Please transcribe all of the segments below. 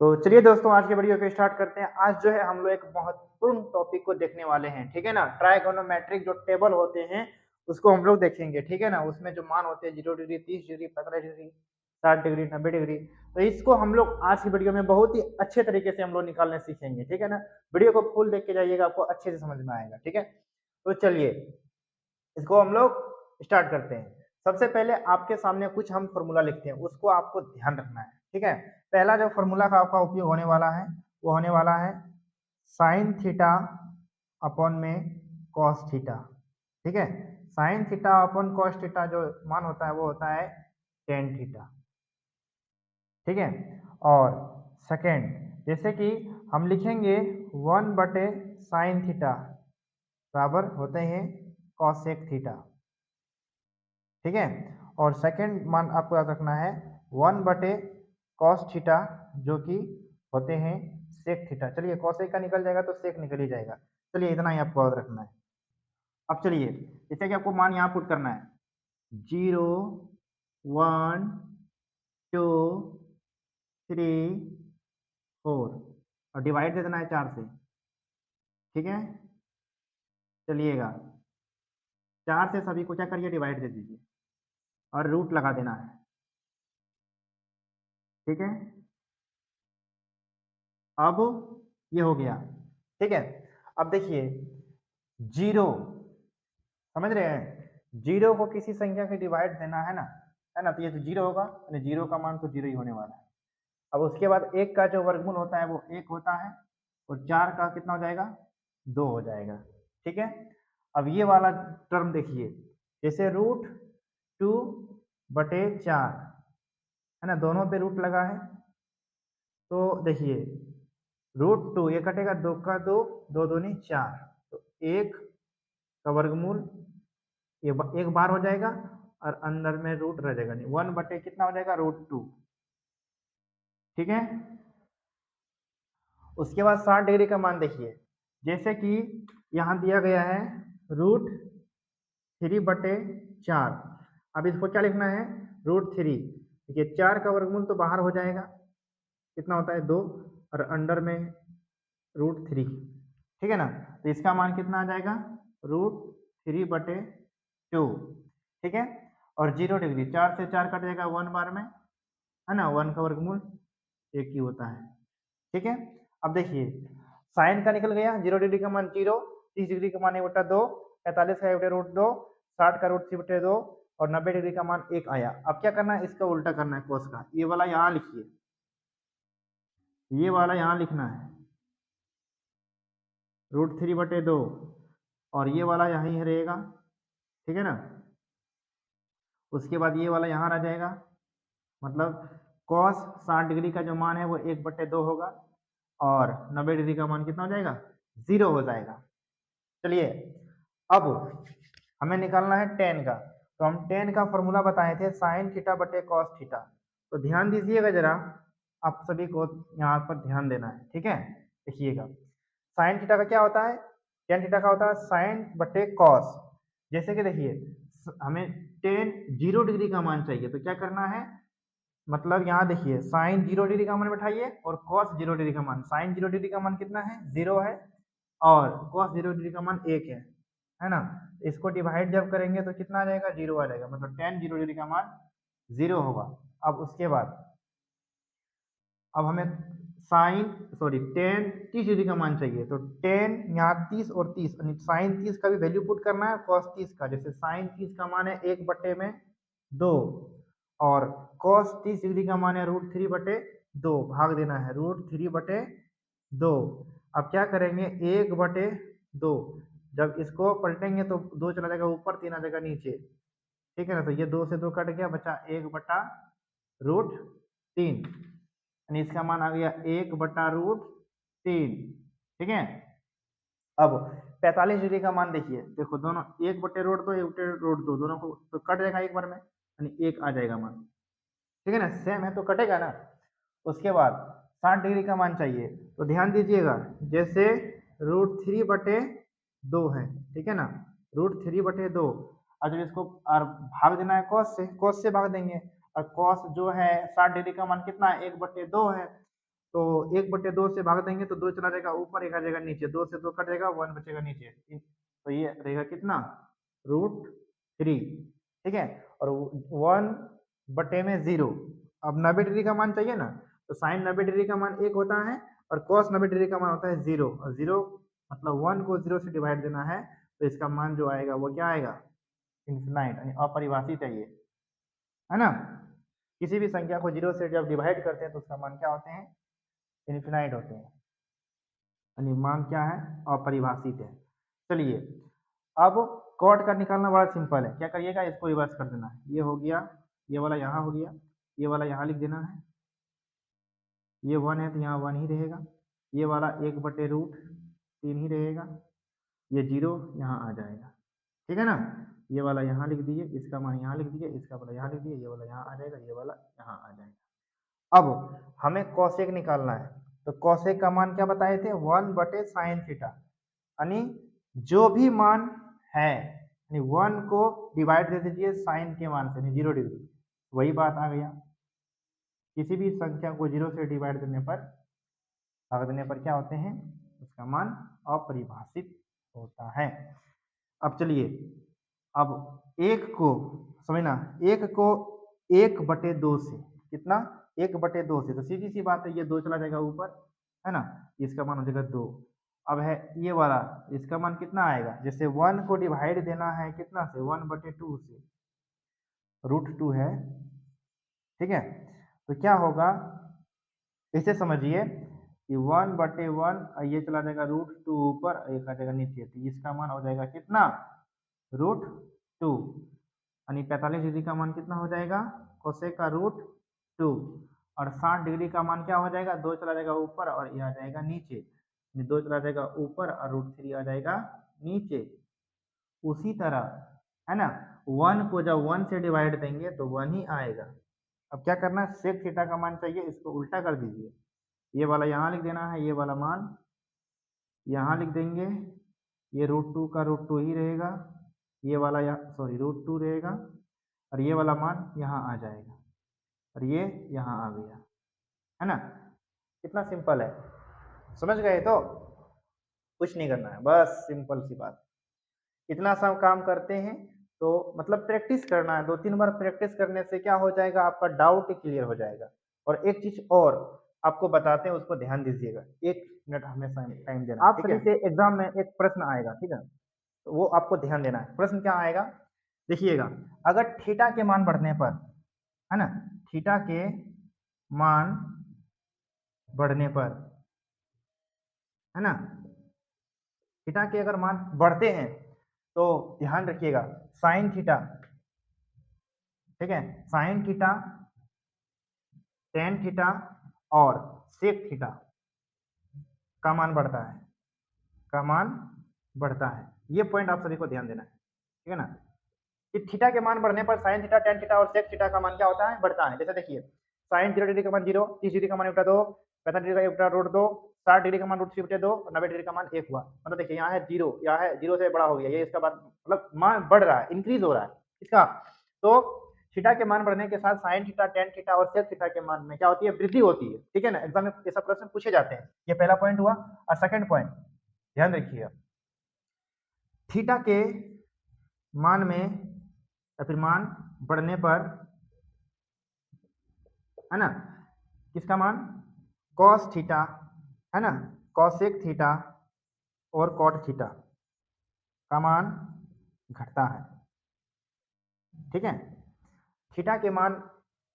तो चलिए दोस्तों आज के वीडियो को स्टार्ट करते हैं। आज जो है हम लोग एक महत्वपूर्ण टॉपिक को देखने वाले हैं, ठीक है ना? ट्राइगोनोमेट्रिक जो टेबल होते हैं उसको हम लोग देखेंगे, ठीक है ना? उसमें जो मान होते हैं 0 degree, 30 degree, 45 degree, 60 degree, 90 degree, तो इसको हम लोग आज की वीडियो में बहुत ही अच्छे तरीके से हम लोग निकालने सीखेंगे, ठीक है ना? वीडियो को फुल देख के जाइएगा, आपको अच्छे से समझ में आएगा, ठीक है? तो चलिए इसको हम लोग स्टार्ट करते हैं। सबसे पहले आपके सामने कुछ हम फॉर्मूला लिखते हैं, उसको आपको ध्यान रखना है, ठीक है? पहला जो फॉर्मूला का आपका उपयोग होने वाला है वो होने वाला है साइन थीटा अपॉन में कॉस थीटा, ठीक है? Sine theta upon cos theta जो मान होता है वो होता है टेन थीटा, ठीक है? और सेकेंड जैसे कि हम लिखेंगे 1 बटे साइन थीटा बराबर होते हैं कॉसेक थीटा, ठीक है? और सेकंड मान आपको याद रखना है 1 बटे कॉस थीटा जो कि होते हैं सेक थीटा। चलिए कॉसेक का निकल जाएगा तो सेक निकल ही जाएगा। चलिए इतना ही आपको याद रखना है। अब चलिए जैसे कि आपको मान यहाँ पुट करना है 0 1 2 3 4 और डिवाइड दे देना है 4 से, ठीक है? चलिएगा 4 से सभी को क्या करिए डिवाइड दे दीजिए और रूट लगा देना है, ठीक है? अब ये हो गया, ठीक है? अब देखिए 0 समझ रहे हैं, 0 को किसी संख्या के डिवाइड देना है ना? तो ये तो 0 होगा यानी 0 का मान तो 0 ही होने वाला है। अब उसके बाद 1 का जो वर्गमूल होता है वो 1 होता है और 4 का कितना हो जाएगा 2 हो जाएगा, ठीक है? अब ये वाला टर्म देखिए जैसे रूट 2 बटे 4 है ना, दोनों पे रूट लगा है तो देखिए रूट 2 ये कटेगा 2 का 2, 2 दूनी 4, तो 1 का वर्गमूल ये एक बार हो जाएगा और अंदर में रूट रह जाएगा, नहीं 1 बटे कितना हो जाएगा रूट 2, ठीक है? उसके बाद 60 डिग्री का मान देखिए जैसे कि यहाँ दिया गया है रूट 3 बटे 4। अब इसको क्या लिखना है रूट 3, देखिए 4 का वर्गमूल तो बाहर हो जाएगा, कितना होता है 2 और अंडर में रूट 3, ठीक है ना? तो इसका मान कितना आ जाएगा रूट 3 बटे 2, ठीक है? और 0 डिग्री 4 से 4 कट जाएगा 1 बार में, है ना? 1 का वर्गमूल 1 ही होता है, ठीक है? अब देखिए साइन का निकल गया 0 डिग्री का मान 0, 30 डिग्री का मान 1/2, 45 का 1/2, 60 का रूट 3/2 और 90 डिग्री का मान 1 आया। अब क्या करना है इसका उल्टा करना है कोस का, ये वाला यहाँ लिखिए, ये वाला यहाँ लिखना है रूट 3/2 और ये वाला यहीं रहेगा, ठीक है ना? उसके बाद ये वाला यहाँ रह जाएगा, मतलब कॉस 60 डिग्री का जो मान है वो 1/2 होगा और 90 डिग्री का मान कितना हो जाएगा 0 हो जाएगा। चलिए अब हमें निकालना है टेन का, तो हम टेन का फॉर्मूला बताए थे साइन थीटा बटे कॉस थीटा, तो ध्यान दीजिएगा जरा, आप सभी को यहाँ पर ध्यान देना है, ठीक है? देखिएगा साइन थीटा का क्या होता है, टेन थीटा का होता है साइन बटे कॉस। जैसे कि देखिए हमें टेन 0 डिग्री का मान चाहिए तो क्या करना है, मतलब यहाँ देखिए साइन 0 डिग्री का मान बैठाइए और कॉस 0 डिग्री का मान, साइन 0 डिग्री का मान कितना है 0 है और कॉस 0 डिग्री का मान 1 है ना? इसको डिवाइड जब करेंगे तो कितना आ जाएगा 0 आ जाएगा, मतलब टेन 0 डिग्री का मान 0 होगा। अब उसके बाद अब हमें साइन सॉरी टेन 30 डिग्री का मान चाहिए, तो टेन यहाँ 30 और 30 साइन 30 का भी वैल्यू पुट करना है कॉस 30 का, जैसे साइन 30 का मान है 1/2 और कॉस 30 डिग्री का मान है रूट 3/2, भाग देना है रूट 3/2। अब क्या करेंगे 1/2, जब इसको पलटेंगे तो 2 चला जाएगा ऊपर 3 आ जाएगा नीचे, ठीक है ना? तो ये 2 से 2 कट गया, बचा 1/√3 यानी इसका मान आ गया 1/√3, ठीक है? अब 45 डिग्री का मान देखिए, देखो दोनों 1/√2 1/√2 दोनों को तो कट जाएगा एक बार में यानी 1 आ जाएगा मान, ठीक है ना? सेम है तो कटेगा ना। उसके बाद 60 डिग्री का मान चाहिए, तो ध्यान दीजिएगा जैसे √3/2 है, ठीक है ना? √3/2 और जब इसको और भाग देना है कॉस से भाग देंगे और कॉस जो है 60 डिग्री का मान कितना है 1/2 है, तो 1/2 से भाग देंगे तो 2 चला जाएगा ऊपर, 1 आ जाएगा नीचे, 2 से 2 कट जाएगा, 1 बचेगा नीचे। तो ये रहेगा कितना, √3, ठीक है। और 1/0, अब 90 डिग्री का मान चाहिए ना, तो साइन 90 डिग्री का मान 1 होता है और कॉस 90 डिग्री का मान होता है 0, और 0 मतलब 1 को 0 से डिवाइड देना है, तो इसका मान जो आएगा वो क्या आएगा, इन्फिनाइट, यानी अपरिभाषी चाहिए, है ना। किसी भी संख्या को 0 से जब डिवाइड करते हैं तो उसका मान क्या होते हैं, इन्फिनाइट होते हैं, यानी मान क्या है, अपरिभाषित है। चलिए अब कॉट का निकालना बड़ा सिंपल है, क्या करिएगा, इसको रिवर्स कर देना है, ये हो गया, ये वाला यहाँ हो गया, ये वाला यहाँ लिख देना है, ये 1 है तो यहाँ 1 ही रहेगा, ये वाला 1/√3 ही रहेगा, ये 0 यहाँ आ जाएगा, ठीक है ना। ये वाला यहाँ लिख दिए, इसका मान यहाँ लिख दिए, इसका वाला यहाँ लिख दिए, ये वाला यहाँ आ जाएगा, ये वाला यहाँ आ जाएगा। अब हमें कॉसेक निकालना है, तो कॉसेक का मान क्या बताए थे, 1/sin थीटा, यानी जो भी मान है, यानी 1 को डिवाइड दे दीजिए साइन के मान से, यानी 0 डिग्री, वही बात आ गया। किसी भी संख्या को 0 से डिवाइड करने पर, भाग देने पर क्या होते हैं, उसका मान अपरिभाषित होता है। अब चलिए, अब एक को समझना, एक को 1/2 से, कितना, 1/2 से, तो सीधी सी बात है, ये 2 चला जाएगा ऊपर, है ना, इसका मान हो जाएगा 2। अब है ये वाला, इसका मान कितना आएगा, जैसे 1 को डिवाइड देना है कितना से, 1/2 से, √2 है, ठीक है। तो क्या होगा, इसे समझिए कि 1/1, ये चला जाएगा √2 ऊपर, एक आ जाएगा नीचे, तो इसका मान हो जाएगा कितना, √2, यानी 45 डिग्री का मान कितना हो जाएगा, कोसेक का √2, और 60 डिग्री का मान क्या हो जाएगा, 2 चला जाएगा ऊपर और ये आ जाएगा नीचे, 2 चला जाएगा ऊपर और √3 आ जाएगा नीचे। उसी तरह, है ना, 1 को जब 1 से डिवाइड देंगे तो 1 ही आएगा। अब क्या करना है, सेक थीटा का मान चाहिए, इसको उल्टा कर दीजिए, ये वाला यहाँ लिख देना है, ये वाला मान यहाँ लिख देंगे, ये √2 का √2 ही रहेगा, ये वाला यहाँ सॉरी √2 रहेगा, और ये वाला मान यहाँ आ जाएगा, और ये यहाँ आ गया, है ना। कितना सिंपल है, समझ गए, तो कुछ नहीं करना है, बस सिंपल सी बात, इतना सब काम करते हैं, तो मतलब प्रैक्टिस करना है, 2-3 बार प्रैक्टिस करने से क्या हो जाएगा, आपका डाउट क्लियर हो जाएगा। और एक चीज और आपको बताते हैं, उसको ध्यान दीजिएगा, 1 मिनट हमेशा टाइम देना, आप सभी से एग्जाम में एक प्रश्न आएगा, ठीक है, तो वो आपको ध्यान देना है। प्रश्न क्या आएगा, देखिएगा, अगर थीटा के मान बढ़ने पर, है ना, थीटा के मान बढ़ने पर, है ना, थीटा के अगर मान बढ़ते हैं तो ध्यान रखिएगा, साइन थीटा, ठीक है, साइन थीटा, टेन थीटा और सेक थीटा का मान बढ़ता है, का मान बढ़ता है। ये पॉइंट आप सभी को ध्यान देना है, ठीक है ना, कि थीटा के मान बढ़ने पर साइन थीटा, टेन थीटा और सेक थीटा का मान क्या होता है, बढ़ता है। जैसे देखिए, साइन 0 डिग्री का मान 0, 30 डिग्री का मान √2, 45 डिग्री का √2, 60 डिग्री का मान √3/2 और 90 डिग्री का मान 1 हुआ। मतलब देखिए, यहाँ है 0, यहाँ है 0 से बड़ा हो गया, ये इसका बाद मतलब मान बढ़ रहा है, इंक्रीज हो रहा है इसका। तो थीटा के मान बढ़ने के साथ साइन थीटा, टेन थीटा और सेक थीटा के मान में क्या होती है, वृद्धि होती है, ठीक है ना। एग्जाम में ऐसा प्रश्न पूछे जाते हैं। ये पहला पॉइंट हुआ। और सेकंड पॉइंट ध्यान रखिएगा, थीटा के मान में या फिर मान बढ़ने पर, है ना, किसका मान, कॉस थीटा, है ना, कॉसेक थीटा और कॉट थीटा का मान घटता है, ठीक है। थीटा के मान,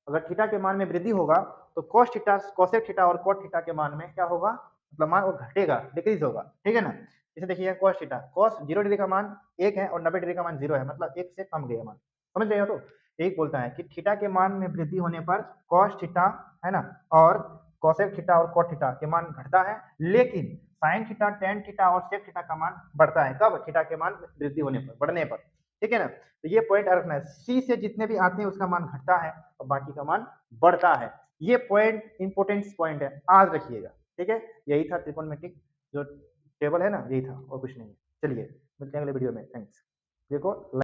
अगर थीटा के मान में वृद्धि होगा तो कॉस थीटा, कॉसेक थीटा और कॉट थीटा के मान में क्या होगा, मतलब मान वो घटेगा, डिक्रीज होगा, ठीक है ना। जैसे देखिए, कॉस थीटा, कॉस 0 डिग्री का मान 1 है और 90 डिग्री का मान 0 है, मतलब 1 से कम गया मान, समझ रहे हो। तो यही बोलता है कि थीटा के मान में वृद्धि होने पर कॉस थीटा, है ना, और कॉसेक थीटा और कॉट थीटा के मान घटता है, लेकिन साइन थीटा, टेन थीटा और सेक थीटा का मान बढ़ता है। कब, थीटा के मान वृद्धि होने पर, बढ़ने पर, ठीक है ना। तो ये पॉइंट रखना है, सी से जितने भी आते हैं उसका मान घटता है और बाकी का मान बढ़ता है। ये पॉइंट इंपोर्टेंट पॉइंट है, आज रखिएगा, ठीक है। यही था त्रिकोणमितिक जो टेबल है ना, यही था और कुछ नहीं। चलिए मिलते हैं अगले वीडियो में, थैंक्स। देखो